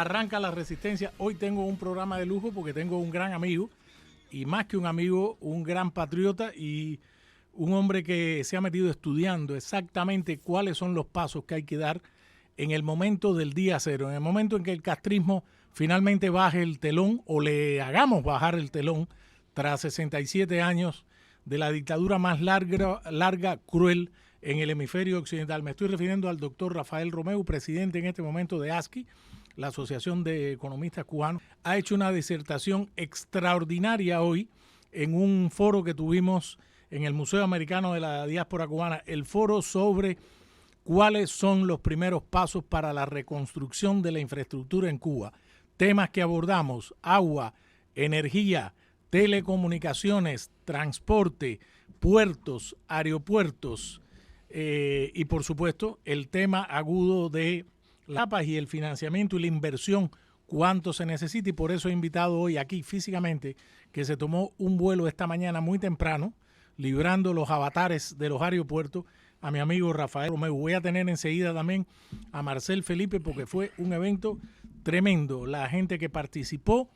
Arranca la Resistencia. Hoy tengo un programa de lujo porque tengo un gran amigo, y más que un amigo, un gran patriota y un hombre que se ha metido estudiando exactamente cuáles son los pasos que hay que dar en el momento del día cero, en el momento en que el castrismo finalmente baje el telón o le hagamos bajar el telón tras 67 años de la dictadura más larga, cruel en el hemisferio occidental. Me estoy refiriendo al doctor Rafael Romeu, presidente en este momento de ASCI, la Asociación de Economistas Cubanos. Ha hecho una disertación extraordinaria hoy en un foro que tuvimos en el Museo Americano de la Diáspora Cubana, el foro sobre cuáles son los primeros pasos para la reconstrucción de la infraestructura en Cuba. Temas que abordamos: agua, energía, telecomunicaciones, transporte, puertos, aeropuertos y por supuesto el tema agudo de las paz y el financiamiento y la inversión, cuánto se necesita, y por eso he invitado hoy aquí físicamente, que se tomó un vuelo esta mañana muy temprano, librando los avatares de los aeropuertos, a mi amigo Rafael Romeu. Voy a tener enseguida también a Marcel Felipe porque fue un evento tremendo. La gente que participó,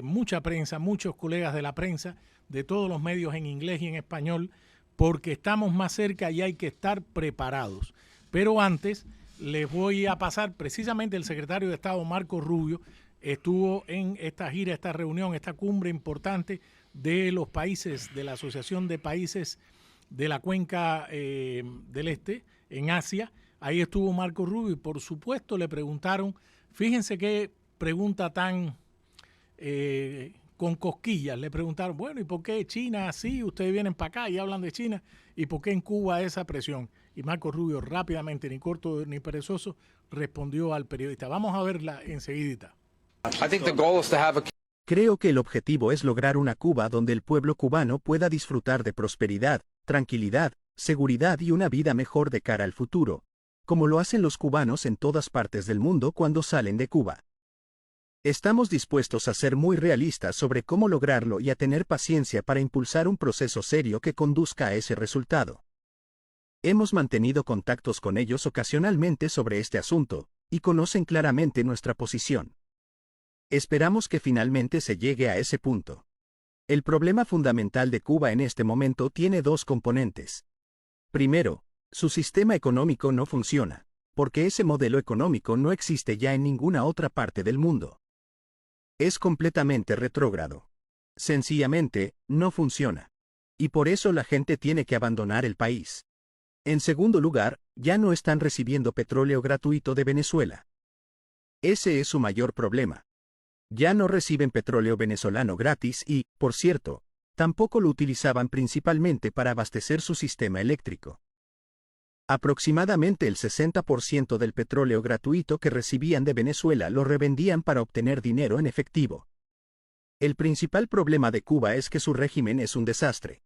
mucha prensa, muchos colegas de la prensa, de todos los medios en inglés y en español, porque estamos más cerca y hay que estar preparados. Pero antes les voy a pasar, precisamente el secretario de Estado Marco Rubio estuvo en esta gira, esta reunión, esta cumbre importante de los países, de la Asociación de Países de la Cuenca del Este, en Asia. Ahí estuvo Marco Rubio y por supuesto le preguntaron, fíjense qué pregunta tan con cosquillas, le preguntaron, bueno, ¿y por qué China así? Ustedes vienen para acá y hablan de China, ¿y por qué en Cuba esa presión? Y Marco Rubio rápidamente, ni corto ni perezoso, respondió al periodista. Vamos a verla enseguidita. Creo que el objetivo es lograr una Cuba donde el pueblo cubano pueda disfrutar de prosperidad, tranquilidad, seguridad y una vida mejor de cara al futuro, como lo hacen los cubanos en todas partes del mundo cuando salen de Cuba. Estamos dispuestos a ser muy realistas sobre cómo lograrlo y a tener paciencia para impulsar un proceso serio que conduzca a ese resultado. Hemos mantenido contactos con ellos ocasionalmente sobre este asunto, y conocen claramente nuestra posición. Esperamos que finalmente se llegue a ese punto. El problema fundamental de Cuba en este momento tiene dos componentes. Primero, su sistema económico no funciona, porque ese modelo económico no existe ya en ninguna otra parte del mundo. Es completamente retrógrado. Sencillamente, no funciona. Y por eso la gente tiene que abandonar el país. En segundo lugar, ya no están recibiendo petróleo gratuito de Venezuela. Ese es su mayor problema. Ya no reciben petróleo venezolano gratis y, por cierto, tampoco lo utilizaban principalmente para abastecer su sistema eléctrico. Aproximadamente el 60% del petróleo gratuito que recibían de Venezuela lo revendían para obtener dinero en efectivo. El principal problema de Cuba es que su régimen es un desastre.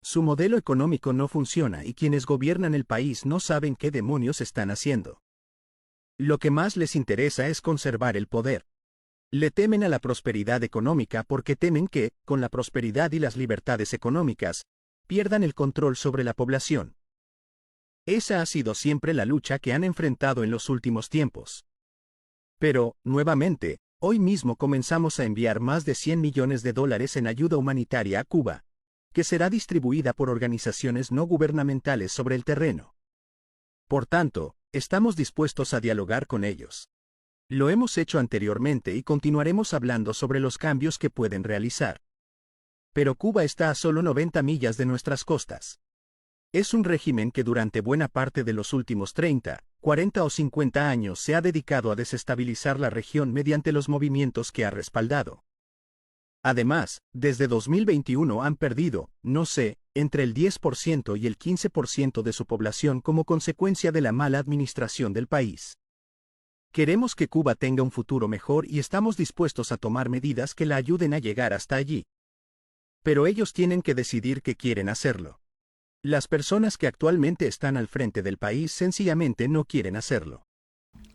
Su modelo económico no funciona y quienes gobiernan el país no saben qué demonios están haciendo. Lo que más les interesa es conservar el poder. Le temen a la prosperidad económica porque temen que, con la prosperidad y las libertades económicas, pierdan el control sobre la población. Esa ha sido siempre la lucha que han enfrentado en los últimos tiempos. Pero, nuevamente, hoy mismo comenzamos a enviar más de $100 millones en ayuda humanitaria a Cuba, que será distribuida por organizaciones no gubernamentales sobre el terreno. Por tanto, estamos dispuestos a dialogar con ellos. Lo hemos hecho anteriormente y continuaremos hablando sobre los cambios que pueden realizar. Pero Cuba está a solo 90 millas de nuestras costas. Es un régimen que durante buena parte de los últimos 30, 40 o 50 años se ha dedicado a desestabilizar la región mediante los movimientos que ha respaldado. Además, desde 2021 han perdido, no sé, entre el 10% y el 15% de su población como consecuencia de la mala administración del país. Queremos que Cuba tenga un futuro mejor y estamos dispuestos a tomar medidas que la ayuden a llegar hasta allí. Pero ellos tienen que decidir que quieren hacerlo. Las personas que actualmente están al frente del país sencillamente no quieren hacerlo.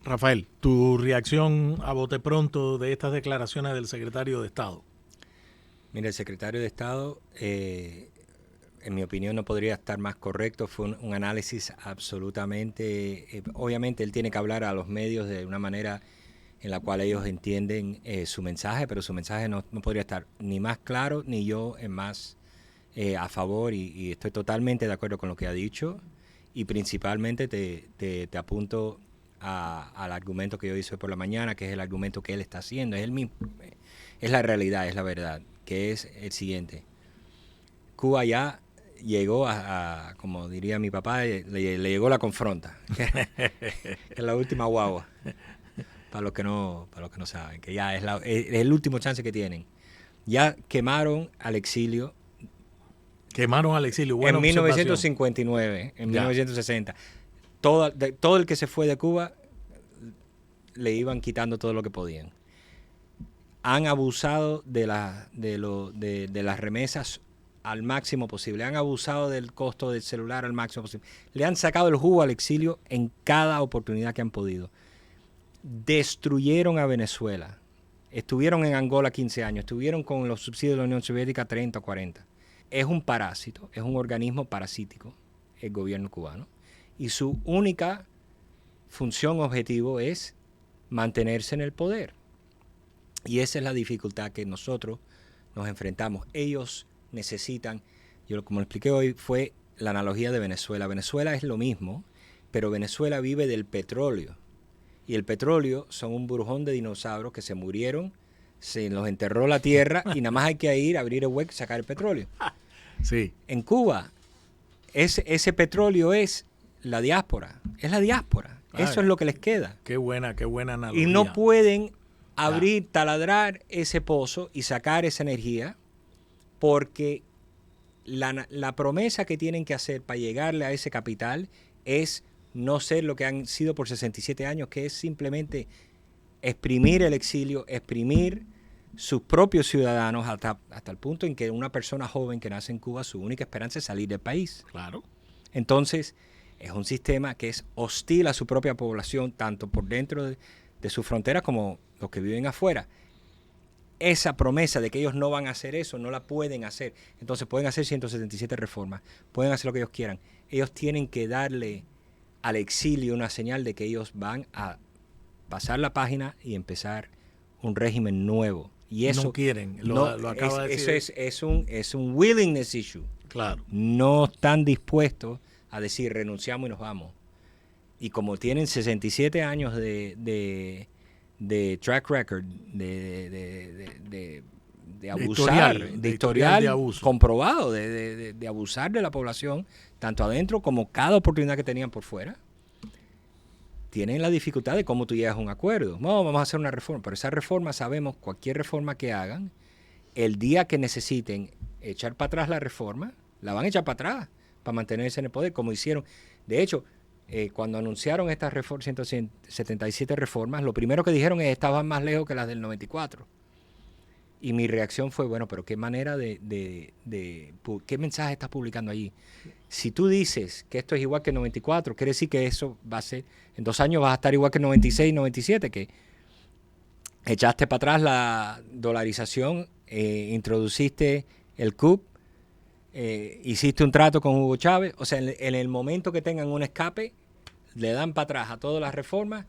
Rafael, tu reacción a bote pronto de estas declaraciones del secretario de Estado. Mira, el secretario de Estado, en mi opinión, no podría estar más correcto. Fue un análisis absolutamente... obviamente él tiene que hablar a los medios de una manera en la cual ellos entienden su mensaje, pero su mensaje no podría estar ni más claro ni yo en más a favor, y estoy totalmente de acuerdo con lo que ha dicho, y principalmente te apunto al argumento que yo hice por la mañana, que es el argumento que él está haciendo, es el mismo, es la realidad, es la verdad, que es el siguiente. Cuba ya llegó como diría mi papá, le llegó la confronta, que es la última guagua, para los que no saben, que ya es el último chance que tienen. Ya quemaron al exilio. Quemaron al exilio. Buena en 1959, en 1960. Todo el que se fue de Cuba le iban quitando todo lo que podían. Han abusado de las remesas al máximo posible. Han abusado del costo del celular al máximo posible. Le han sacado el jugo al exilio en cada oportunidad que han podido. Destruyeron a Venezuela. Estuvieron en Angola 15 años. Estuvieron con los subsidios de la Unión Soviética 30 o 40. Es un parásito, es un organismo parasítico, el gobierno cubano. Y su única función, objetivo, es mantenerse en el poder. Y esa es la dificultad que nosotros nos enfrentamos. Ellos necesitan, como lo expliqué hoy, fue la analogía de Venezuela. Venezuela es lo mismo, pero Venezuela vive del petróleo. Y el petróleo son un burujón de dinosaurios que se murieron, se los enterró la tierra y nada más hay que ir, abrir el hueco y sacar el petróleo. Sí. En Cuba, ese petróleo es la diáspora. Es la diáspora. Eso es lo que les queda. Qué buena analogía. Y no pueden abrir, taladrar ese pozo y sacar esa energía, porque la promesa que tienen que hacer para llegarle a ese capital es no ser lo que han sido por 67 años, que es simplemente exprimir el exilio, exprimir sus propios ciudadanos hasta el punto en que una persona joven que nace en Cuba, su única esperanza es salir del país. Claro. Entonces, es un sistema que es hostil a su propia población, tanto por dentro de sus fronteras como los que viven afuera. Esa promesa de que ellos no van a hacer eso, no la pueden hacer. Entonces pueden hacer 177 reformas, pueden hacer lo que ellos quieran. Ellos tienen que darle al exilio una señal de que ellos van a pasar la página y empezar un régimen nuevo. Y eso no quieren, lo acaba de decir. Eso es un willingness issue. Claro. No están dispuestos a decir renunciamos y nos vamos. Y como tienen 67 años de track record, de abusar, de historial de abuso comprobado, de abusar de la población, tanto adentro como cada oportunidad que tenían por fuera, tienen la dificultad de cómo tú llegas a un acuerdo. No, vamos a hacer una reforma, pero esa reforma, sabemos, cualquier reforma que hagan, el día que necesiten echar para atrás la reforma, la van a echar para atrás para mantenerse en el poder, como hicieron. De hecho, cuando anunciaron estas 177 reformas, lo primero que dijeron es que estaban más lejos que las del 94. Y mi reacción fue, bueno, pero qué manera qué mensaje estás publicando allí. Si tú dices que esto es igual que el 94, quiere decir que eso va a ser, en 2 años vas a estar igual que el 96 y 97, que echaste para atrás la dolarización, introduciste el CUP, hiciste un trato con Hugo Chávez. O sea, en el momento que tengan un escape, le dan para atrás a todas las reformas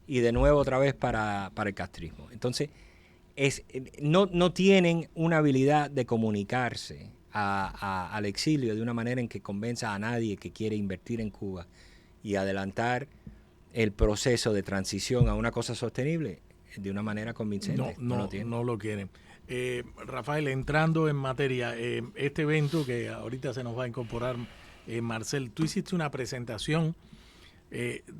y de nuevo otra vez para el castrismo. Entonces, no tienen una habilidad de comunicarse al exilio de una manera en que convenza a nadie que quiere invertir en Cuba y adelantar el proceso de transición a una cosa sostenible de una manera convincente. No lo quieren. Rafael, entrando en materia, este evento que ahorita se nos va a incorporar Marcel, tú hiciste una presentación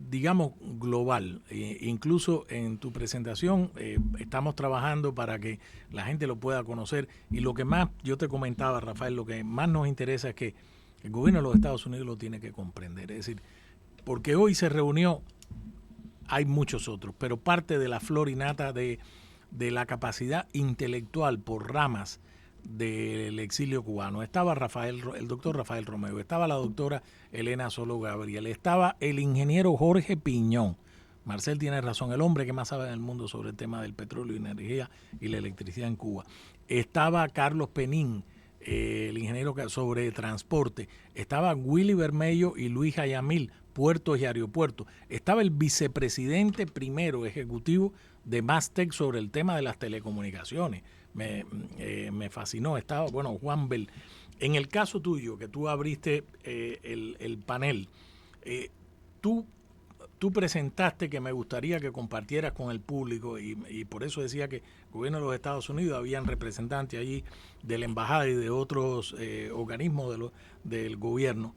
digamos global, incluso en tu presentación estamos trabajando para que la gente lo pueda conocer, y lo que más yo te comentaba, Rafael, lo que más nos interesa es que el gobierno de los Estados Unidos lo tiene que comprender, es decir, porque hoy se reunió, hay muchos otros, pero parte de la flor y nata de la capacidad intelectual por ramas del exilio cubano. Estaba el doctor Rafael Romeo, estaba la doctora Elena Solo Gabriel, estaba el ingeniero Jorge Piñón. Marcel tiene razón, el hombre que más sabe en el mundo sobre el tema del petróleo y energía y la electricidad en Cuba. Estaba Carlos Penín, el ingeniero sobre transporte. Estaba Willy Bermello y Luis Ayamil, puertos y aeropuertos. Estaba el vicepresidente primero ejecutivo de Mastec sobre el tema de las telecomunicaciones. Me fascinó. Estaba, bueno, Juan Bell. En el caso tuyo, que tú abriste el panel, tú presentaste que me gustaría que compartieras con el público y por eso decía que el gobierno de los Estados Unidos habían representantes allí de la embajada y de otros organismos del gobierno.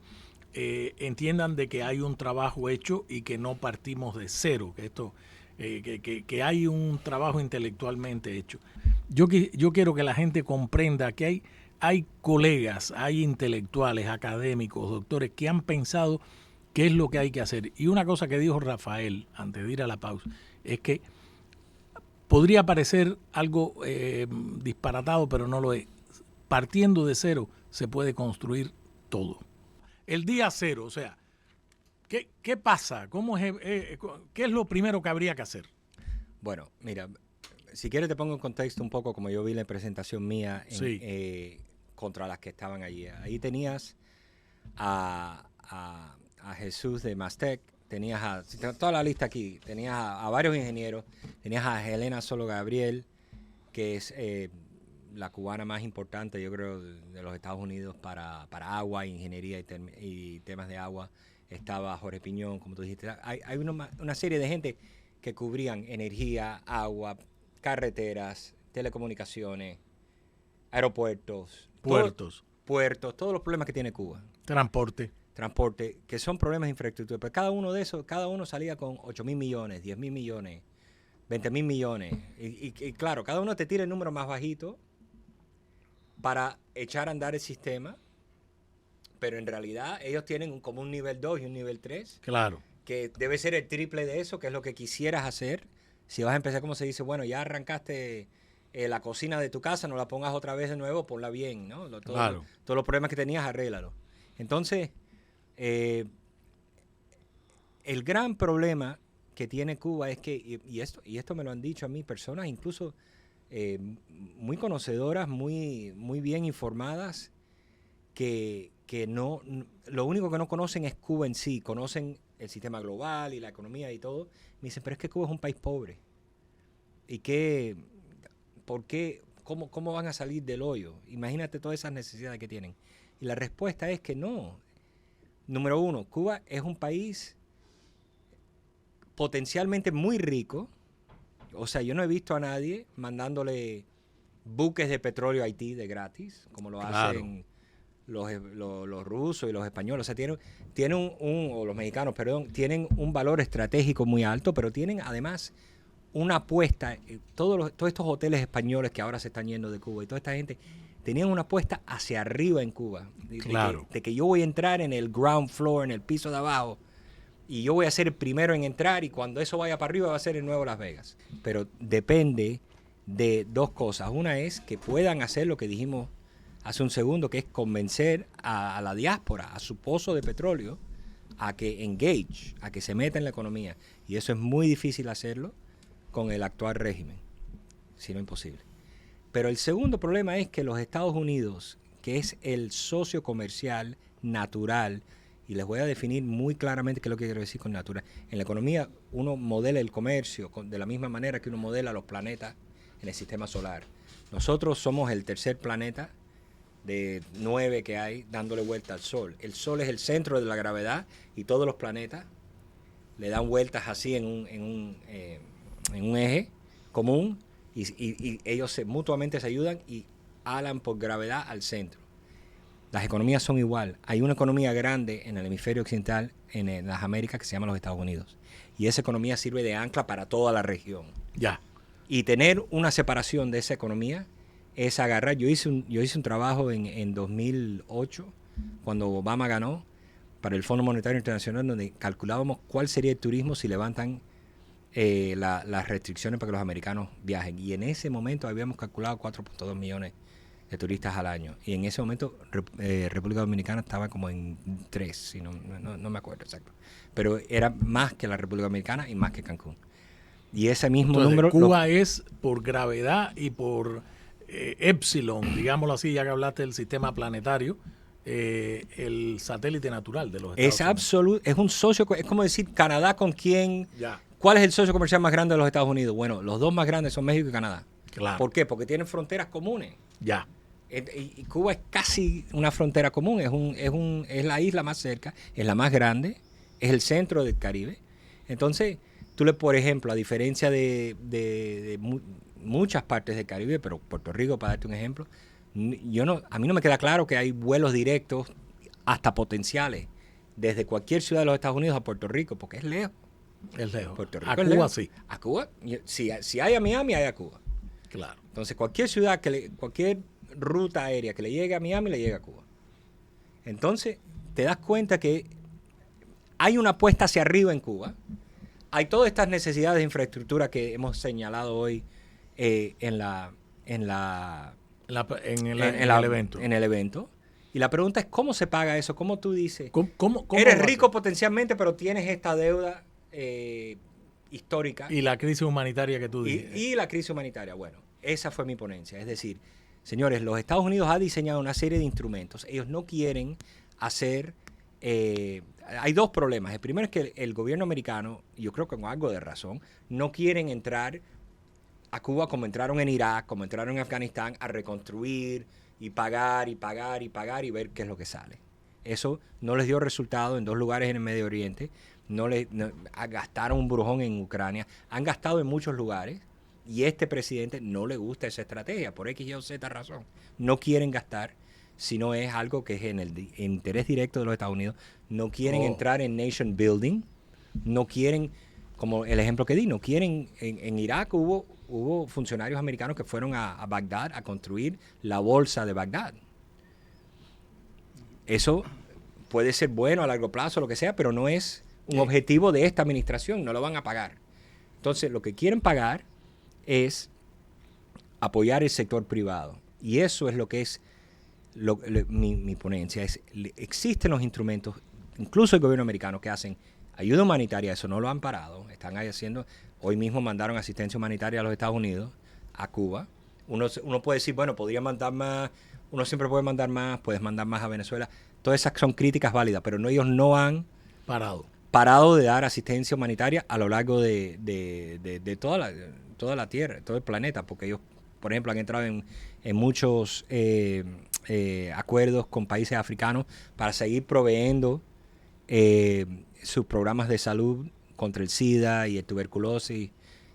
Entiendan de que hay un trabajo hecho y que no partimos de cero, que esto que hay un trabajo intelectualmente hecho. Yo quiero que la gente comprenda que hay colegas, hay intelectuales, académicos, doctores que han pensado qué es lo que hay que hacer. Y una cosa que dijo Rafael antes de ir a la pausa es que podría parecer algo disparatado, pero no lo es. Partiendo de cero se puede construir todo. El día cero, o sea, ¿qué pasa? ¿Qué es lo primero que habría que hacer? Bueno, mira, si quieres te pongo en contexto un poco como yo vi la presentación mía contra las que estaban allí. Ahí tenías a Jesús de Mastec, tenías toda la lista aquí, tenías a varios ingenieros, tenías a Helena Solo Gabriel, que es la cubana más importante, yo creo, de los Estados Unidos para agua, ingeniería y temas de agua. Estaba Jorge Piñón, como tú dijiste. Hay una serie de gente que cubrían energía, agua, carreteras, telecomunicaciones, aeropuertos, puertos, todos los problemas que tiene Cuba. Transporte, que son problemas de infraestructura. Pero cada uno salía con 8.000 millones, 10.000 millones, 20.000 millones. Y claro, cada uno te tira el número más bajito para echar a andar el sistema, pero en realidad ellos tienen como un nivel 2 y un nivel 3. Claro. Que debe ser el triple de eso, que es lo que quisieras hacer. Si vas a empezar, como se dice, bueno, ya arrancaste la cocina de tu casa, no la pongas otra vez de nuevo, ponla bien, ¿no? Todos los problemas que tenías, arréglalo. Entonces, el gran problema que tiene Cuba es que, y esto me lo han dicho a mí personas incluso muy conocedoras, muy bien informadas, que no, lo único que no conocen es Cuba en sí, conocen el sistema global y la economía y todo. Me dicen, pero es que Cuba es un país pobre. ¿Y por qué? ¿Cómo van a salir del hoyo? Imagínate todas esas necesidades que tienen. Y la respuesta es que no. Número uno, Cuba es un país potencialmente muy rico. O sea, yo no he visto a nadie mandándole buques de petróleo a Haití de gratis, como lo hacen los rusos y los españoles. O sea, tienen o los mexicanos, perdón, tienen un valor estratégico muy alto, pero tienen además una apuesta. Todos estos hoteles españoles que ahora se están yendo de Cuba y toda esta gente tenían una apuesta hacia arriba en Cuba. De que yo voy a entrar en el ground floor, en el piso de abajo, y yo voy a ser el primero en entrar, y cuando eso vaya para arriba va a ser el nuevo Las Vegas. Pero depende de dos cosas. Una es que puedan hacer lo que dijimos hace un segundo, que es convencer a la diáspora, a su pozo de petróleo, a que engage, a que se meta en la economía. Y eso es muy difícil hacerlo con el actual régimen, si no imposible. Pero el segundo problema es que los Estados Unidos, que es el socio comercial natural, y les voy a definir muy claramente qué es lo que quiero decir con natural. En la economía uno modela el comercio de la misma manera que uno modela los planetas en el sistema solar. Nosotros somos el tercer planeta de 9 que hay dándole vuelta al Sol. El Sol es el centro de la gravedad y todos los planetas le dan vueltas así en un eje común y ellos mutuamente se ayudan y alan por gravedad al centro. Las economías son igual. Hay una economía grande en el hemisferio occidental, en las Américas, que se llama los Estados Unidos. Y esa economía sirve de ancla para toda la región. Ya. Y tener una separación de esa economía es agarrar. Yo hice un trabajo en 2008, cuando Obama ganó, para el Fondo Monetario Internacional, donde calculábamos cuál sería el turismo si levantan las restricciones para que los americanos viajen. Y en ese momento habíamos calculado 4.2 millones de turistas al año. Y en ese momento República Dominicana estaba como en 3, si no me acuerdo exacto. Pero era más que la República Dominicana y más que Cancún. Y ese mismo Entonces, número... Cuba es por gravedad y por épsilon, digámoslo así, ya que hablaste del sistema planetario, el satélite natural de los Es Estados Unidos. absoluto, es un socio, es como decir Canadá con quién. Ya, ¿Cuál es el socio comercial más grande de los Estados Unidos? Bueno, los dos más grandes son México y Canadá. claro. ¿Por qué? Porque tienen fronteras comunes. Ya. Y Cuba es casi una frontera común, es la isla más cerca, es la más grande, es el centro del Caribe. Entonces, por ejemplo, a diferencia de muchas partes del Caribe, pero Puerto Rico, para darte un ejemplo, a mí no me queda claro que hay vuelos directos hasta potenciales desde cualquier ciudad de los Estados Unidos a Puerto Rico, porque es lejos. Es lejos. Puerto Rico A es Cuba lejos. sí. A Cuba, si hay a Miami, hay a Cuba. Claro. Entonces, cualquier ciudad, cualquier ruta aérea que le llegue a Miami, le llega a Cuba. Entonces, te das cuenta que hay una apuesta hacia arriba en Cuba. Hay todas estas necesidades de infraestructura que hemos señalado hoy en el evento. En el evento. Y la pregunta es, ¿cómo se paga eso? ¿Cómo tú dices? ¿Cómo Eres va a rico ser? potencialmente, pero tienes esta deuda histórica. Y la crisis humanitaria que tú dices. Y la crisis humanitaria. Bueno, esa fue mi ponencia. Es decir, señores, los Estados Unidos ha diseñado una serie de instrumentos. Ellos no quieren hacer... hay dos problemas. El primero es que el gobierno americano, yo creo que con algo de razón, no quieren entrar a Cuba como entraron en Irak, como entraron en Afganistán, a reconstruir y pagar y pagar y pagar y ver qué es lo que sale. Eso no les dio resultado en dos lugares en el Medio Oriente. Gastaron un brujón en Ucrania. Han gastado en muchos lugares. Y este presidente no le gusta esa estrategia, por X, Y o Z razón. No quieren gastar, si no es algo que es en el interés directo de los Estados Unidos. No quieren entrar en nation building. No quieren, como el ejemplo que di, no quieren... En Irak hubo funcionarios americanos que fueron a Bagdad a construir la bolsa de Bagdad. Eso puede ser bueno a largo plazo, lo que sea, pero no es un objetivo de esta administración. No lo van a pagar. Entonces, lo que quieren pagar es apoyar el sector privado. Y eso es lo que es mi ponencia. Existen los instrumentos, incluso el gobierno americano, que hacen ayuda humanitaria. Eso no lo han parado. Están ahí haciendo... Hoy mismo mandaron asistencia humanitaria a los Estados Unidos, a Cuba. Uno puede decir, bueno, podría mandar más... Uno siempre puede mandar más, puedes mandar más a Venezuela. Todas esas son críticas válidas, pero ellos no han parado de dar asistencia humanitaria a lo largo de toda la Tierra, todo el planeta, porque ellos, por ejemplo, han entrado en muchos acuerdos con países africanos para seguir proveyendo sus programas de salud contra el SIDA y el tuberculosis,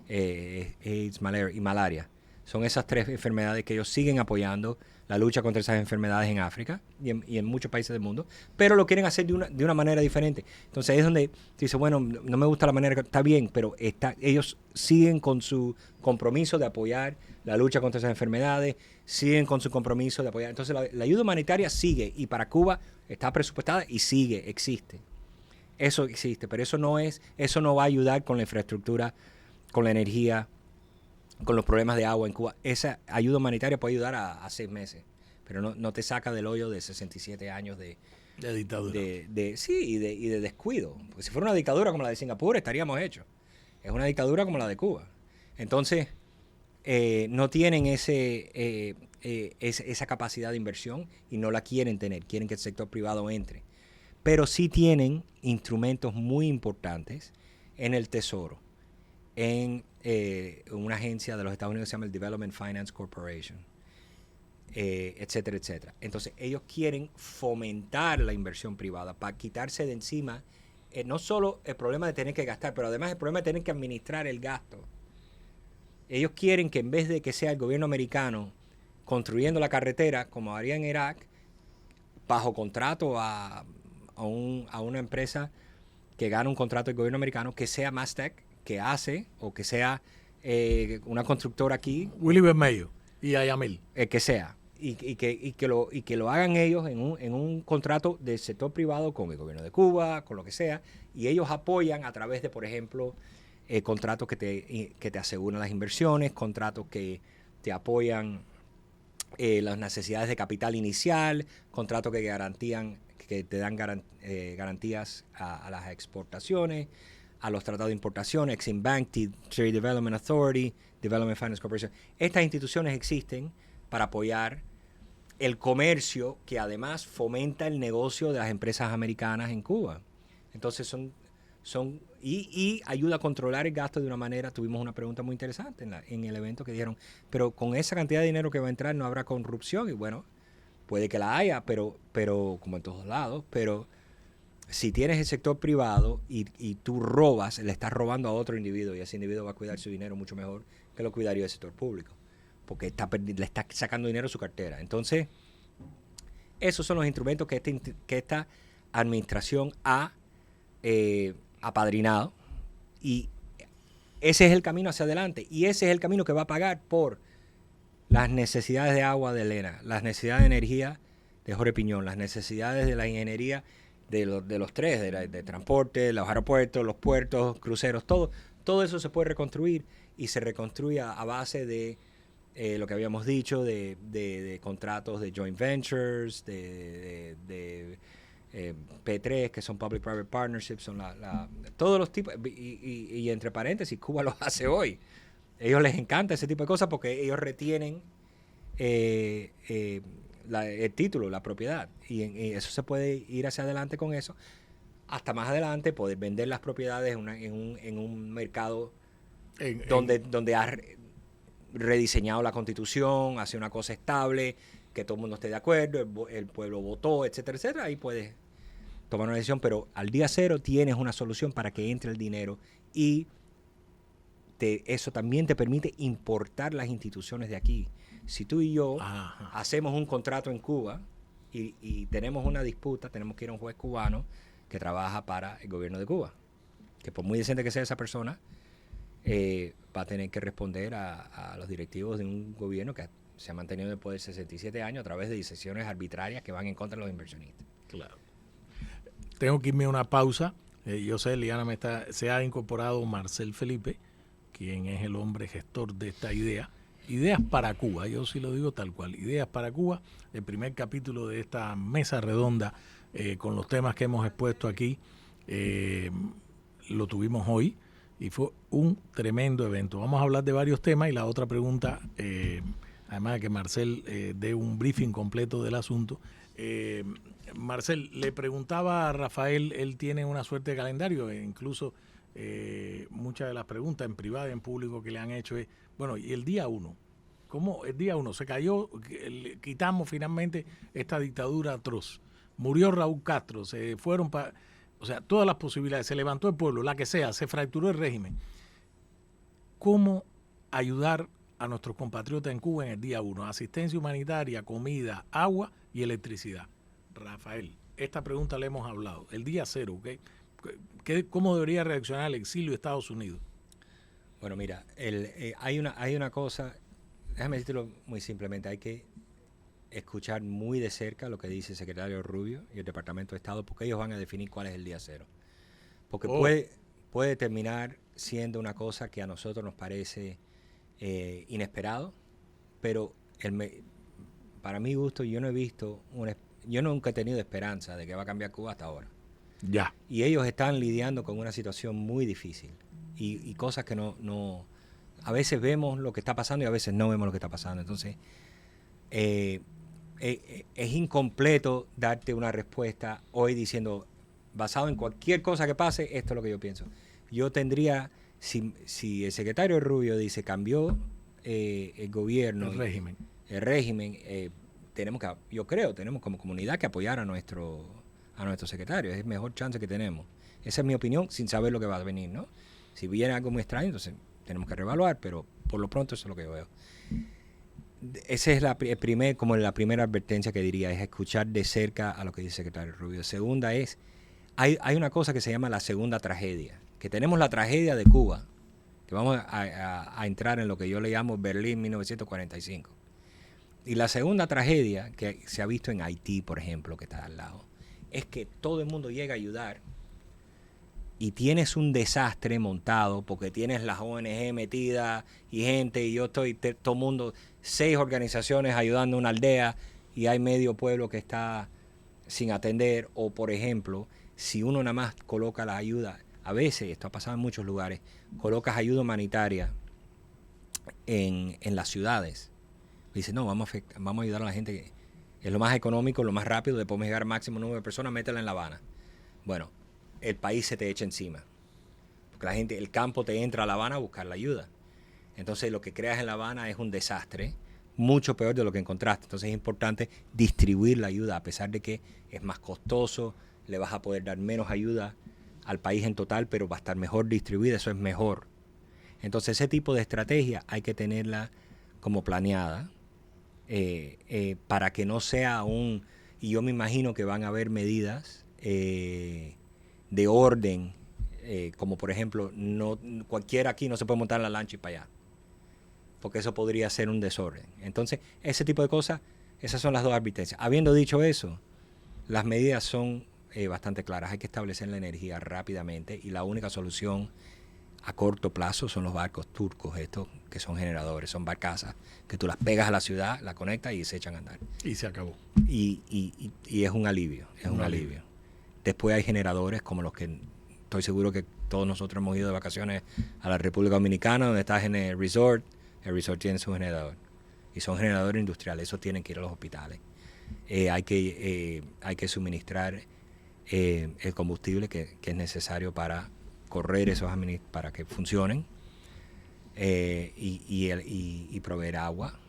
AIDS, malaria. Son esas tres enfermedades que ellos siguen apoyando la lucha contra esas enfermedades en África y en muchos países del mundo, pero lo quieren hacer de una manera diferente. Entonces ahí es donde dice, bueno, no me gusta la manera que está bien, pero ellos siguen con su compromiso de apoyar la lucha contra esas enfermedades, siguen con su compromiso de apoyar. Entonces la ayuda humanitaria sigue y para Cuba está presupuestada y sigue, existe. Eso existe, pero eso no va a ayudar con la infraestructura, con la energía, con los problemas de agua en Cuba. Esa ayuda humanitaria puede ayudar a 6 meses, pero no te saca del hoyo de 67 años de dictadura. Sí, y de descuido. Porque si fuera una dictadura como la de Singapur, estaríamos hechos. Es una dictadura como la de Cuba. Entonces, no tienen esa capacidad de inversión y no la quieren tener. Quieren que el sector privado entre. Pero sí tienen instrumentos muy importantes en el Tesoro, en una agencia de los Estados Unidos que se llama el Development Finance Corporation, etcétera, etcétera. Entonces, ellos quieren fomentar la inversión privada para quitarse de encima no solo el problema de tener que gastar, pero además el problema de tener que administrar el gasto. Ellos quieren que en vez de que sea el gobierno americano construyendo la carretera, como haría en Irak, bajo contrato a una empresa que gana un contrato del gobierno americano, que sea Mastec, que hace, o que sea una constructora aquí. Willy Bermejo y Ayamil. Que sea. Y que lo hagan ellos en un contrato del sector privado con el gobierno de Cuba, con lo que sea, y ellos apoyan a través de, por ejemplo, contratos que te aseguran las inversiones, contratos que te apoyan las necesidades de capital inicial, contratos que te dan garantías a las exportaciones, a los tratados de importación, Exim Bank, Trade Development Authority, Development Finance Corporation. Estas instituciones existen para apoyar el comercio que además fomenta el negocio de las empresas americanas en Cuba. Entonces y ayuda a controlar el gasto de una manera. Tuvimos una pregunta muy interesante en el evento que dijeron, pero con esa cantidad de dinero que va a entrar no habrá corrupción. Y bueno, puede que la haya, pero como en todos lados, pero si tienes el sector privado y tú robas, le estás robando a otro individuo y ese individuo va a cuidar su dinero mucho mejor que lo cuidaría el sector público, porque le está sacando dinero a su cartera. Entonces, esos son los instrumentos que esta administración ha apadrinado, y ese es el camino hacia adelante, y ese es el camino que va a pagar por las necesidades de agua de Elena, las necesidades de energía de Jorge Piñón, las necesidades de la ingeniería de los tres, de transporte, los aeropuertos, los puertos, cruceros, todo eso se puede reconstruir, y se reconstruye a base de lo que habíamos dicho, de contratos de joint ventures, de P3, que son Public-Private Partnerships, son todos los tipos, y entre paréntesis, Cuba los hace hoy. Ellos les encanta ese tipo de cosas porque ellos retienen el título, la propiedad, y eso se puede ir hacia adelante con eso, hasta más adelante poder vender las propiedades en un mercado donde has rediseñado la Constitución, hace una cosa estable, que todo el mundo esté de acuerdo, el pueblo votó, etcétera, etcétera. Ahí puedes tomar una decisión, pero al día cero tienes una solución para que entre el dinero, y eso también te permite importar las instituciones de aquí. Si tú y yo hacemos un contrato en Cuba y tenemos una disputa, tenemos que ir a un juez cubano que trabaja para el gobierno de Cuba, que por muy decente que sea esa persona, va a tener que responder a los directivos de un gobierno que se ha mantenido en el poder 67 años a través de decisiones arbitrarias que van en contra de los inversionistas. Claro. Tengo que irme a una pausa. Yo sé, Liana, se ha incorporado Marcel Felipe, quien es el hombre gestor de esta idea. Ideas para Cuba, yo sí lo digo tal cual. Ideas para Cuba, el primer capítulo de esta mesa redonda con los temas que hemos expuesto aquí, lo tuvimos hoy y fue un tremendo evento. Vamos a hablar de varios temas, y la otra pregunta, además de que Marcel dé un briefing completo del asunto. Marcel, le preguntaba a Rafael, él tiene una suerte de calendario, e incluso muchas de las preguntas en privado y en público que le han hecho es, bueno, y el día 1, ¿cómo el día 1 se cayó? Quitamos finalmente esta dictadura atroz, murió Raúl Castro, se fueron para, o sea, todas las posibilidades, se levantó el pueblo, la que sea, se fracturó el régimen. ¿Cómo ayudar a nuestros compatriotas en Cuba en el día 1? Asistencia humanitaria, comida, agua y electricidad. Rafael, esta pregunta la hemos hablado. El día 0, ¿ok? ¿Cómo debería reaccionar el exilio de Estados Unidos? Bueno, mira, hay una cosa, déjame decirlo muy simplemente, hay que escuchar muy de cerca lo que dice el secretario Rubio y el Departamento de Estado, porque ellos van a definir cuál es el día 0. Porque puede terminar siendo una cosa que a nosotros nos parece inesperado, pero para mi gusto yo nunca he tenido esperanza de que va a cambiar Cuba hasta ahora. Ya. Y ellos están lidiando con una situación muy difícil y cosas que no a veces vemos lo que está pasando y a veces no vemos lo que está pasando. Entonces es incompleto darte una respuesta hoy diciendo, basado en cualquier cosa que pase, esto es lo que yo pienso. Yo tendría, si el secretario Rubio dice cambió el gobierno, el régimen, tenemos como comunidad que apoyar a nuestro secretario. Es el mejor chance que tenemos. Esa es mi opinión, sin saber lo que va a venir, ¿no? Si viene algo muy extraño, entonces tenemos que reevaluar, pero por lo pronto eso es lo que yo veo. Esa es la primera advertencia que diría, es escuchar de cerca a lo que dice el secretario Rubio. Segunda es, hay una cosa que se llama la segunda tragedia, que tenemos la tragedia de Cuba, que vamos a entrar en lo que yo le llamo Berlín 1945. Y la segunda tragedia que se ha visto en Haití, por ejemplo, que está al lado, es que todo el mundo llega a ayudar y tienes un desastre montado porque tienes las ONG metidas y gente, y yo estoy, todo el mundo, 6 organizaciones ayudando a una aldea y hay medio pueblo que está sin atender. O, por ejemplo, si uno nada más coloca la ayuda, a veces, esto ha pasado en muchos lugares, colocas ayuda humanitaria en las ciudades. Dice, no, vamos a ayudar a la gente Es lo más económico, lo más rápido, después llegar al máximo número de personas, métela en La Habana. Bueno, el país se te echa encima. Porque la gente, el campo te entra a La Habana a buscar la ayuda. Entonces lo que creas en La Habana es un desastre, mucho peor de lo que encontraste. Entonces es importante distribuir la ayuda, a pesar de que es más costoso, le vas a poder dar menos ayuda al país en total, pero va a estar mejor distribuida, eso es mejor. Entonces ese tipo de estrategia hay que tenerla como planeada, para que no sea y yo me imagino que van a haber medidas de orden, como por ejemplo, cualquiera aquí no se puede montar en la lancha y para allá, porque eso podría ser un desorden. Entonces, ese tipo de cosas, esas son las dos advertencias. Habiendo dicho eso, las medidas son bastante claras. Hay que establecer la energía rápidamente y la única solución a corto plazo son los barcos turcos, estos que son generadores, son barcazas que tú las pegas a la ciudad, las conectas y se echan a andar. Y se acabó. Y es un alivio, alivio. Después hay generadores como los que estoy seguro que todos nosotros hemos ido de vacaciones a la República Dominicana, donde estás en el resort tiene su generador. Y son generadores industriales, esos tienen que ir a los hospitales. Hay que suministrar el combustible que es necesario para correr para que funcionen, y proveer agua.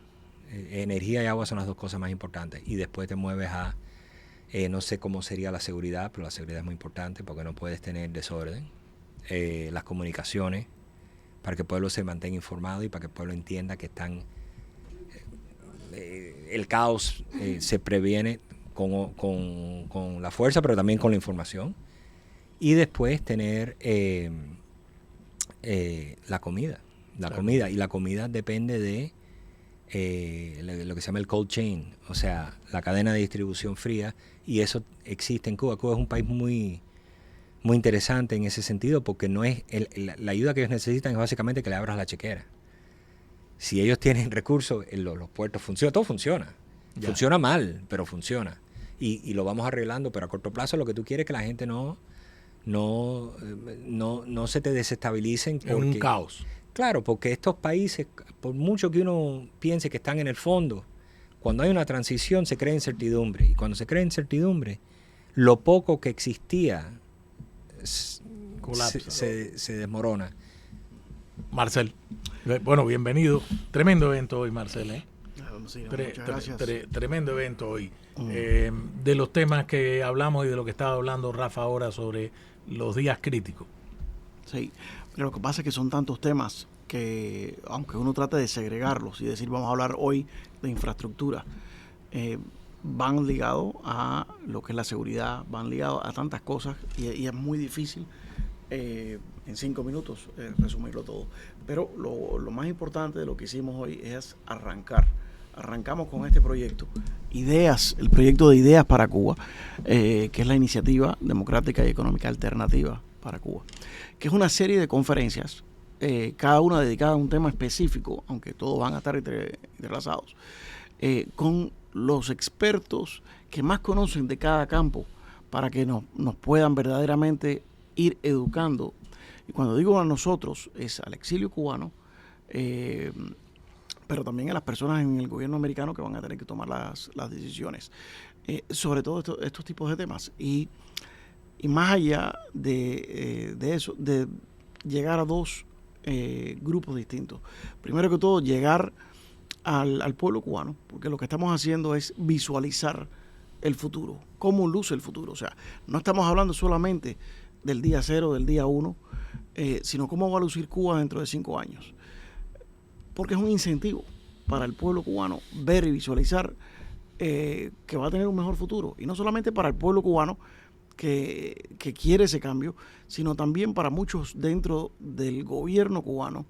Energía y agua son las dos cosas más importantes. Y después te mueves a, no sé cómo sería la seguridad, pero la seguridad es muy importante porque no puedes tener desorden. Las comunicaciones, para que el pueblo se mantenga informado y para que el pueblo entienda que el caos se previene con la fuerza, pero también con la información. Y después tener la comida. Comida. Y la comida depende de lo que se llama el cold chain, o sea, la cadena de distribución fría. Y eso existe en Cuba. Cuba es un país muy, muy interesante en ese sentido, porque no es la ayuda que ellos necesitan es básicamente que le abras la chequera. Si ellos tienen recursos, los puertos funcionan, todo funciona. Ya. Funciona mal, pero funciona. Y lo vamos arreglando, pero a corto plazo lo que tú quieres es que la gente no se te desestabilicen. Es un caos. Claro, porque estos países, por mucho que uno piense que están en el fondo, cuando hay una transición se crea incertidumbre. Y cuando se crea incertidumbre, lo poco que existía se desmorona. Marcel, bueno, bienvenido. Tremendo evento hoy, Marcel. Sí, muchas gracias. Tremendo evento hoy. De los temas que hablamos y de lo que estaba hablando Rafa ahora sobre los días críticos. Sí, pero lo que pasa es que son tantos temas que, aunque uno trate de segregarlos y decir vamos a hablar hoy de infraestructura, van ligados a lo que es la seguridad, van ligados a tantas cosas y es muy difícil en 5 minutos resumirlo todo. Pero lo más importante de lo que hicimos hoy es arrancar. Arrancamos con este proyecto, el proyecto de Ideas para Cuba, que es la Iniciativa Democrática y Económica Alternativa para Cuba, que es una serie de conferencias, cada una dedicada a un tema específico, aunque todos van a estar entrelazados, con los expertos que más conocen de cada campo, para que nos puedan verdaderamente ir educando. Y cuando digo a nosotros, es al exilio cubano, pero también a las personas en el gobierno americano que van a tener que tomar las decisiones sobre todo estos tipos de temas. Y más allá de eso, de llegar a dos grupos distintos. Primero que todo, llegar al pueblo cubano, porque lo que estamos haciendo es visualizar el futuro, cómo luce el futuro. O sea, no estamos hablando solamente del día 0, del día 1, sino cómo va a lucir Cuba dentro de 5 años. Porque es un incentivo para el pueblo cubano ver y visualizar que va a tener un mejor futuro. Y no solamente para el pueblo cubano que quiere ese cambio, sino también para muchos dentro del gobierno cubano,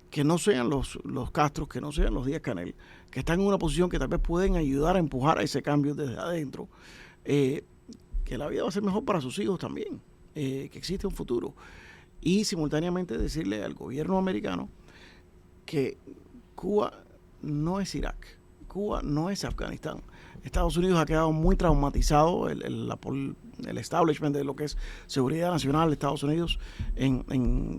que no sean los Castros, que no sean los Díaz-Canel, que están en una posición que tal vez pueden ayudar a empujar a ese cambio desde adentro, que la vida va a ser mejor para sus hijos también, que existe un futuro. Y simultáneamente decirle al gobierno americano que Cuba no es Irak. Cuba no es Afganistán. Estados Unidos ha quedado muy traumatizado, el establishment de lo que es seguridad nacional de Estados Unidos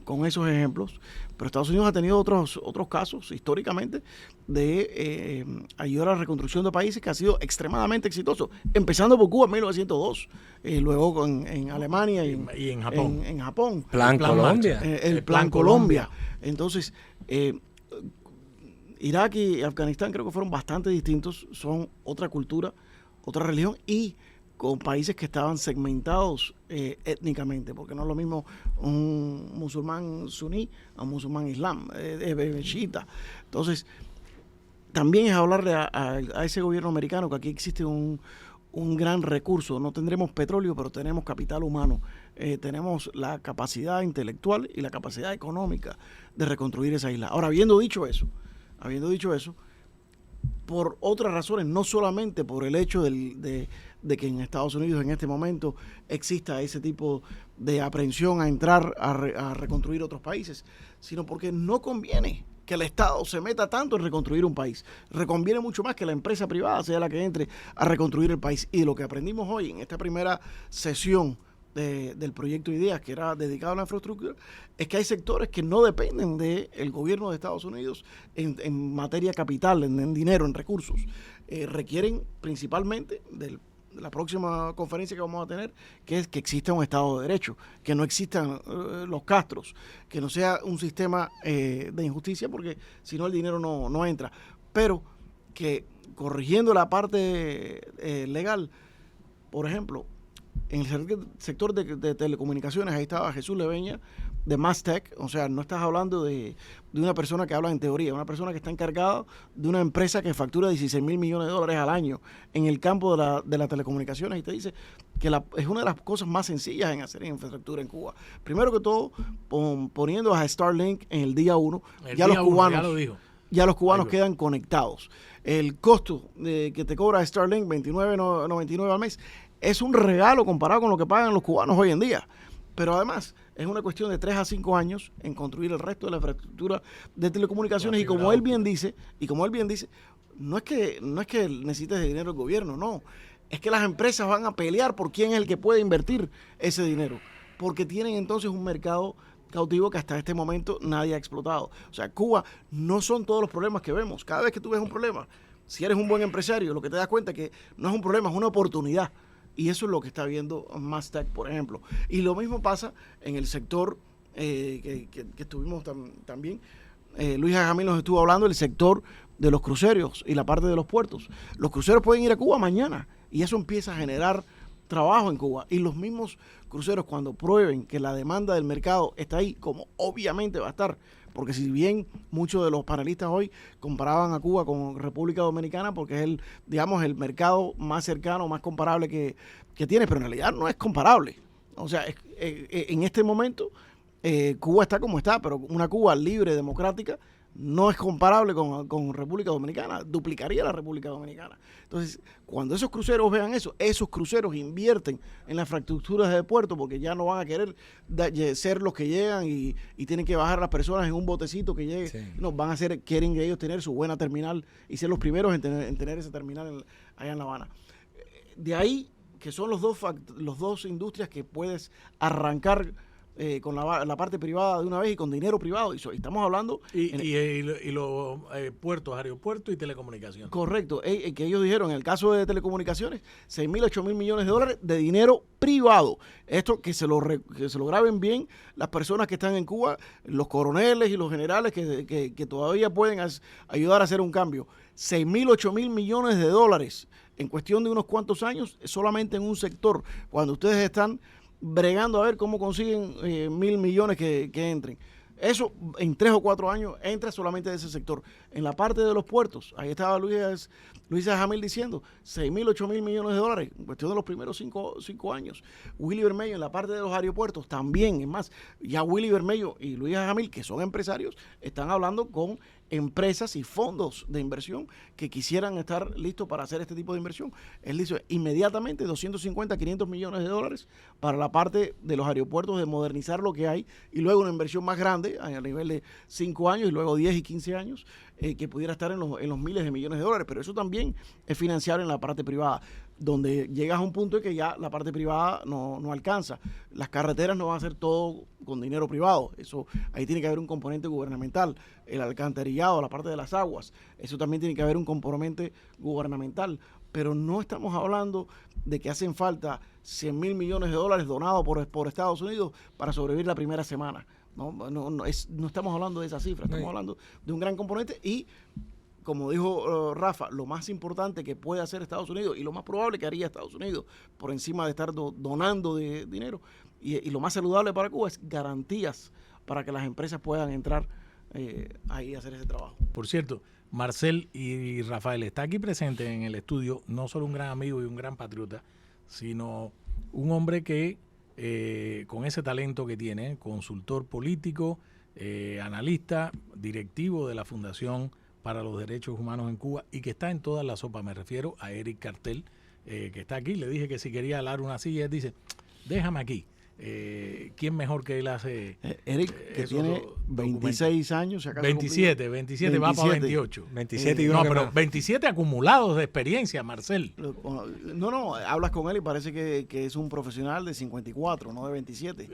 con esos ejemplos, pero Estados Unidos ha tenido otros casos históricamente de ayudar a la reconstrucción de países que ha sido extremadamente exitoso, empezando por Cuba en 1902, luego en Alemania y en Japón. En Japón. Plan Colombia. El Plan Colombia. Entonces, Irak y Afganistán creo que fueron bastante distintos, son otra cultura, otra religión y con países que estaban segmentados étnicamente, porque no es lo mismo un musulmán suní a un musulmán islam, chiita. Entonces, también es hablarle a ese gobierno americano que aquí existe un gran recurso. No tendremos petróleo, pero tenemos capital humano. Tenemos la capacidad intelectual y la capacidad económica de reconstruir esa isla. Ahora, habiendo dicho eso, por otras razones, no solamente por el hecho de que en Estados Unidos en este momento exista ese tipo de aprehensión a entrar a reconstruir otros países, sino porque no conviene que el Estado se meta tanto en reconstruir un país. Reconviene mucho más que la empresa privada sea la que entre a reconstruir el país. Y lo que aprendimos hoy en esta primera sesión del proyecto Ideas, que era dedicado a la infraestructura, es que hay sectores que no dependen del gobierno de Estados Unidos en materia capital, en dinero, en recursos. Requieren principalmente de la próxima conferencia que vamos a tener, que es que exista un Estado de Derecho, que no existan los castros, que no sea un sistema de injusticia, porque si no el dinero no entra. Pero que corrigiendo la parte legal, por ejemplo, en el sector de telecomunicaciones, ahí estaba Jesús Leveña de Mastec, o sea, no estás hablando de una persona que habla en teoría, una persona que está encargada de una empresa que factura 16 mil millones de dólares al año en el campo de las telecomunicaciones, y te dice que es una de las cosas más sencillas en hacer infraestructura en Cuba. Primero que todo, poniendo a Starlink en el día 1, ya los cubanos quedan conectados. El costo que te cobra Starlink, $29.99 al mes, es un regalo comparado con lo que pagan los cubanos hoy en día. Pero además es una cuestión de 3 a 5 años en construir el resto de la infraestructura de telecomunicaciones. Y como él bien dice, no es que necesites de dinero del gobierno, no. Es que las empresas van a pelear por quién es el que puede invertir ese dinero. Porque tienen entonces un mercado cautivo que hasta este momento nadie ha explotado. O sea, Cuba no son todos los problemas que vemos. Cada vez que tú ves un problema, si eres un buen empresario, lo que te das cuenta es que no es un problema, es una oportunidad. Y eso es lo que está viendo Mastec, por ejemplo. Y lo mismo pasa en el sector que estuvimos también. Luis Jamil nos estuvo hablando del sector de los cruceros y la parte de los puertos. Los cruceros pueden ir a Cuba mañana y eso empieza a generar trabajo en Cuba. Y los mismos cruceros, cuando prueben que la demanda del mercado está ahí, como obviamente va a estar, porque si bien muchos de los panelistas hoy comparaban a Cuba con República Dominicana, porque es el mercado más cercano, más comparable que tiene, pero en realidad no es comparable. O sea, en este momento Cuba está como está, pero una Cuba libre, democrática, no es comparable con República Dominicana, duplicaría la República Dominicana. Entonces, cuando esos cruceros vean eso, esos cruceros invierten en las infraestructuras de puerto, porque ya no van a querer ser los que llegan y tienen que bajar a las personas en un botecito que llegue. Sí. No, quieren ellos tener su buena terminal y ser los primeros en tener esa terminal allá en La Habana. De ahí que son los dos industrias que puedes arrancar con la parte privada de una vez y con dinero privado. Y estamos hablando... Y los puertos, aeropuertos y telecomunicaciones. Correcto. Que ellos dijeron, en el caso de telecomunicaciones, 6.000, 8.000 millones de dólares de dinero privado. Esto que se lo graben bien las personas que están en Cuba, los coroneles y los generales que todavía pueden ayudar a hacer un cambio. 6.000, 8.000 millones de dólares en cuestión de unos cuantos años, solamente en un sector, cuando ustedes están bregando a ver cómo consiguen 1.000 millones que entren. Eso en 3 o 4 años entra solamente de ese sector. En la parte de los puertos, ahí estaba Luis Jamil diciendo 6.000, 8.000 millones de dólares en cuestión de los primeros 5 años. Willy Bermello en la parte de los aeropuertos también. Es más, ya Willy Bermello y Luis Jamil, que son empresarios, están hablando con empresas y fondos de inversión que quisieran estar listos para hacer este tipo de inversión. Él dice inmediatamente 250, 500 millones de dólares para la parte de los aeropuertos, de modernizar lo que hay, y luego una inversión más grande a nivel de 5 años y luego 10 y 15 años, que pudiera estar en los miles de millones de dólares. Pero eso también es financiable en la parte privada, donde llegas a un punto en que ya la parte privada no alcanza. Las carreteras no van a ser todo con dinero privado. Eso, ahí tiene que haber un componente gubernamental. El alcantarillado, la parte de las aguas, eso también tiene que haber un componente gubernamental. Pero no estamos hablando de que hacen falta 100 mil millones de dólares donados por Estados Unidos para sobrevivir la primera semana. No estamos hablando de esa cifra, estamos hablando de un gran componente. Y como dijo Rafa, lo más importante que puede hacer Estados Unidos y lo más probable que haría Estados Unidos por encima de estar donando de dinero, y lo más saludable para Cuba es garantías para que las empresas puedan entrar ahí a hacer ese trabajo. Por cierto, Marcel y Rafael, está aquí presente en el estudio no solo un gran amigo y un gran patriota, sino un hombre que con ese talento que tiene, consultor político, analista, directivo de la Fundación para los Derechos Humanos en Cuba, y que está en toda la sopa. Me refiero a Eric Cartel, que está aquí. Le dije que si quería alar una silla, él dice, déjame aquí. ¿Quién mejor que él hace? Eric, que tiene 26 años. 27, va para 28. 27 y no, pero 27 acumulados de experiencia, Marcel. No, hablas con él y parece que es un profesional de 54, no de 27.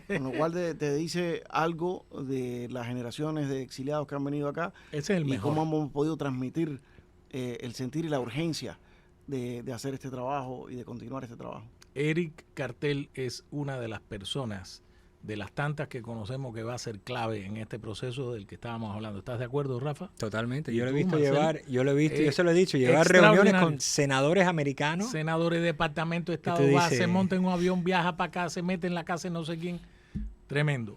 Con lo cual te dice algo de las generaciones de exiliados que han venido acá. Ese es el mejor. Y cómo hemos podido transmitir el sentir y la urgencia de hacer este trabajo y de continuar este trabajo. Eric Cartel es una de las personas, de las tantas que conocemos, que va a ser clave en este proceso del que estábamos hablando. ¿Estás de acuerdo, Rafa? Totalmente. ¿Y Yo lo he tú, visto Marcel? yo se lo he dicho, llevar reuniones con senadores americanos. Senadores de departamento de Estado, va, se monta en un avión, viaja para acá, se mete en la casa de no sé quién. Tremendo.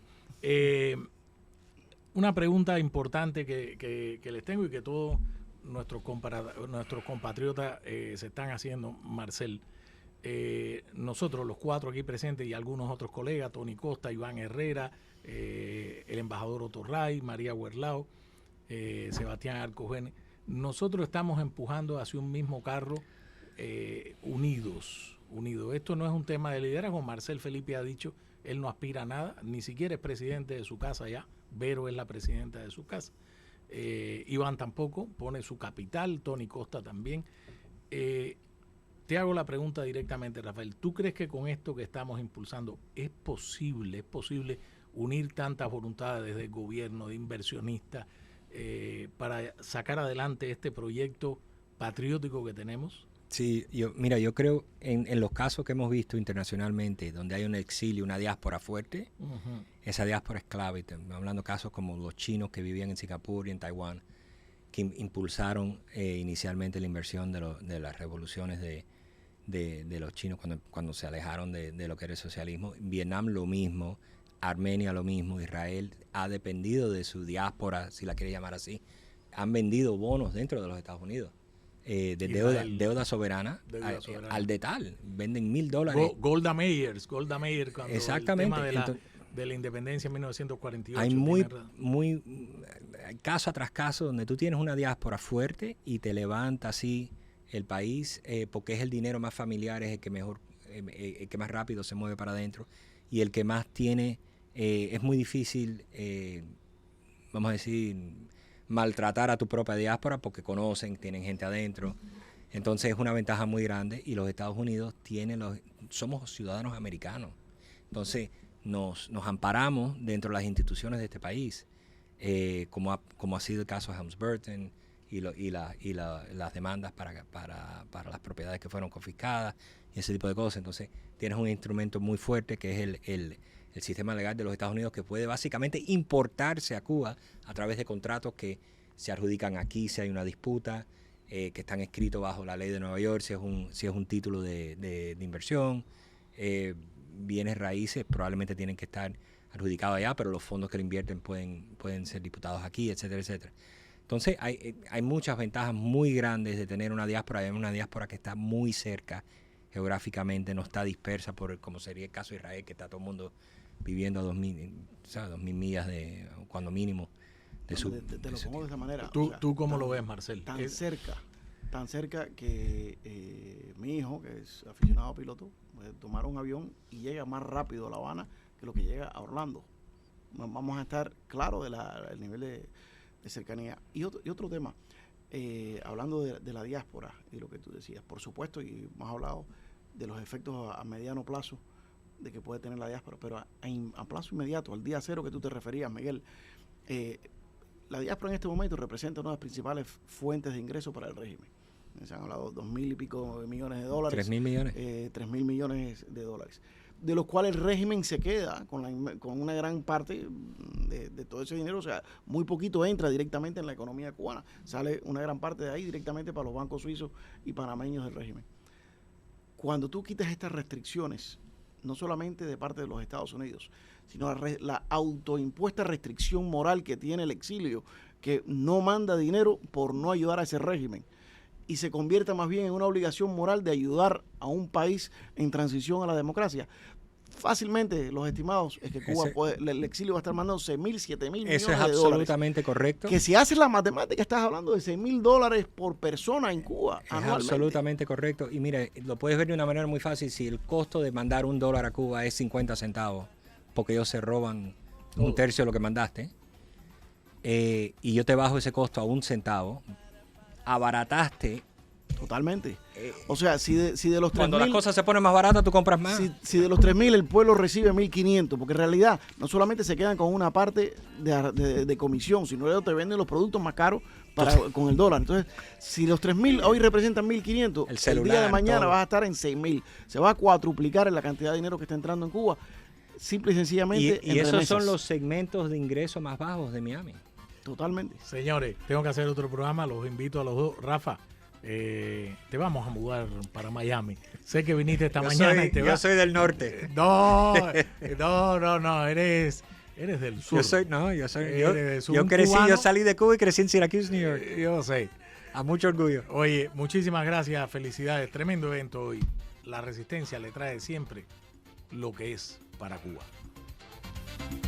Una pregunta importante que les tengo y que todos nuestros compatriotas se están haciendo, Marcel. Nosotros los cuatro aquí presentes y algunos otros colegas, Tony Costa, Iván Herrera, el embajador Otorray, María Huerlao, Sebastián Arcogene, nosotros estamos empujando hacia un mismo carro, unidos. Esto no es un tema de liderazgo. Marcel Felipe ha dicho, él no aspira a nada, ni siquiera es presidente de su casa ya. Vero es la presidenta de su casa. Iván tampoco, pone su capital, Tony Costa también. Te hago la pregunta directamente, Rafael. ¿Tú crees que con esto que estamos impulsando es posible unir tantas voluntades desde el gobierno, de inversionistas, para sacar adelante este proyecto patriótico que tenemos? Sí, yo creo en los casos que hemos visto internacionalmente, donde hay un exilio, una diáspora fuerte, esa diáspora es clave. Estamos hablando de casos como los chinos que vivían en Singapur y en Taiwán, que impulsaron inicialmente la inversión de las revoluciones de los chinos cuando se alejaron de lo que era el socialismo. Vietnam lo mismo, Armenia lo mismo, Israel ha dependido de su diáspora, si la quiere llamar así. Han vendido bonos dentro de los Estados Unidos, de deuda soberana, al detal. Venden $1,000. Golda Meir, cuando exactamente. El tema de la independencia en 1948. Hay caso tras caso donde tú tienes una diáspora fuerte y te levanta así el país, porque es el dinero más familiar, es el que mejor, el que más rápido se mueve para adentro y el que más tiene. Es muy difícil, vamos a decir, maltratar a tu propia diáspora porque tienen gente adentro. Entonces es una ventaja muy grande, y los Estados Unidos somos ciudadanos americanos. Entonces nos amparamos dentro de las instituciones de este país, como ha sido el caso de Helms-Burton y las demandas para las propiedades que fueron confiscadas y ese tipo de cosas. Entonces tienes un instrumento muy fuerte que es el sistema legal de los Estados Unidos, que puede básicamente importarse a Cuba a través de contratos que se adjudican aquí si hay una disputa, que están escritos bajo la ley de Nueva York, si es un título de inversión. Bienes raíces probablemente tienen que estar adjudicados allá, pero los fondos que lo invierten pueden ser diputados aquí, etcétera, etcétera. Entonces hay muchas ventajas muy grandes de tener una diáspora. Hay una diáspora que está muy cerca geográficamente, no está dispersa como sería el caso de Israel, que está todo el mundo viviendo a 2,000 millas cuando mínimo de su... Te lo pongo de esa manera. ¿Tú cómo lo ves, Marcel? Tan cerca que mi hijo, que es aficionado a piloto, tomar un avión y llega más rápido a La Habana que lo que llega a Orlando. Vamos a estar claros del nivel de cercanía. Y otro tema, hablando de la diáspora y lo que tú decías, por supuesto, y hemos hablado de los efectos a mediano plazo de que puede tener la diáspora, pero a plazo inmediato, al día cero que tú te referías, Miguel, la diáspora en este momento representa una de las principales fuentes de ingresos para el régimen. Se han hablado 2.000 y pico millones de dólares. 3.000 millones. 3.000 millones de dólares. De los cuales el régimen se queda con una gran parte de todo ese dinero. O sea, muy poquito entra directamente en la economía cubana. Sale una gran parte de ahí directamente para los bancos suizos y panameños del régimen. Cuando tú quitas estas restricciones, no solamente de parte de los Estados Unidos, sino la autoimpuesta restricción moral que tiene el exilio, que no manda dinero por no ayudar a ese régimen, y se convierta más bien en una obligación moral de ayudar a un país en transición a la democracia. Fácilmente, los estimados es que Cuba el exilio va a estar mandando 6.000, 7.000 millones de dólares. Eso es absolutamente correcto. Que si haces la matemática, estás hablando de 6.000 dólares por persona en Cuba anualmente. Es absolutamente correcto. Y mire, lo puedes ver de una manera muy fácil. Si el costo de mandar $1 a Cuba es 50 centavos, porque ellos se roban un tercio de lo que mandaste, y yo te bajo ese costo a 1 centavo, abarataste. Totalmente. O sea, si de los 3.000... Cuando las cosas se ponen más baratas, tú compras más. Si de los 3.000 el pueblo recibe 1.500, porque en realidad no solamente se quedan con una parte de comisión, sino que te venden los productos más caros con el dólar. Entonces, si los 3.000 hoy representan 1.500, el día de mañana vas a estar en 6.000. Se va a cuadruplicar en la cantidad de dinero que está entrando en Cuba, simple y sencillamente y esos son los segmentos de ingreso más bajos de Miami. Totalmente. Señores, tengo que hacer otro programa, los invito a los dos. Rafa, te vamos a mudar para Miami. Sé que viniste esta mañana y te vas. Yo soy del norte. No, eres del sur. Yo crecí, cubano. Yo salí de Cuba y crecí en Syracuse, New York. Yo sé. A mucho orgullo. Oye, muchísimas gracias, felicidades, tremendo evento hoy. La Resistencia le trae siempre lo que es para Cuba.